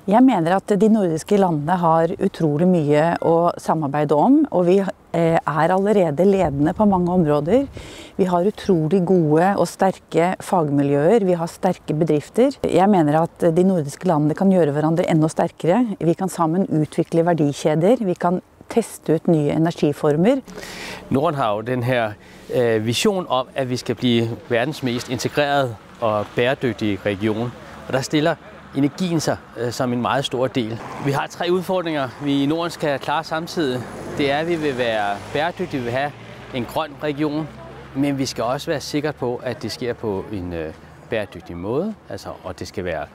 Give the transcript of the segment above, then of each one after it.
Jeg mener at de nordiske landene har utrolig mye å samarbeide om, og vi er allerede ledende på mange områder. Vi har utrolig gode og sterke fagmiljøer, vi har sterke bedrifter. Jeg mener at de nordiske landene kan gjøre hverandre enda sterkere. Vi kan sammen utvikle verdikjeder, vi kan teste ut nye energiformer. Norden har jo den her vision om, at vi skal blive verdens mest integrerede og bæredygtige region. Og der stiller energien sig som en meget stor del. Vi har 3 udfordringer, vi i Norden skal klare samtidig. Det er, at vi vil være bæredygtige, vi vil have en grøn region, men vi skal også være sikre på, at det sker på en bæredygtig måde, og det skal være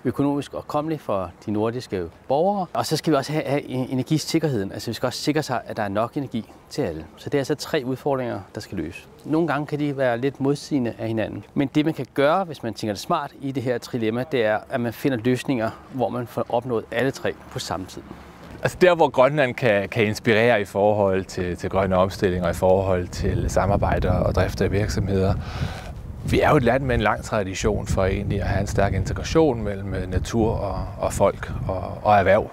økonomisk opkommeligt for de nordiske borgere. Og så skal vi også have energisikkerheden, vi skal også sikre sig, at der er nok energi til alle. Så det er altså 3 udfordringer, der skal løses. Nogle gange kan de være lidt modsigende af hinanden, men det man kan gøre, hvis man tænker det smart i det her trilemma, det er, at man finder løsninger, hvor man får opnået alle 3 på samme tid. Altså der, hvor Grønland kan inspirere i forhold til grønne omstillinger, i forhold til samarbejde og drift af virksomheder. Vi er jo et land med en lang tradition for egentlig at have en stærk integration mellem natur og folk og erhverv.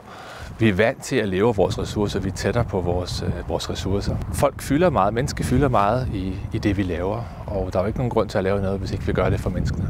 Vi er vant til at leve af vores ressourcer, vi er tættere på vores ressourcer. Folk fylder meget, mennesker fylder meget i det, vi laver, og der er jo ikke nogen grund til at lave noget, hvis ikke vi gør det for menneskene.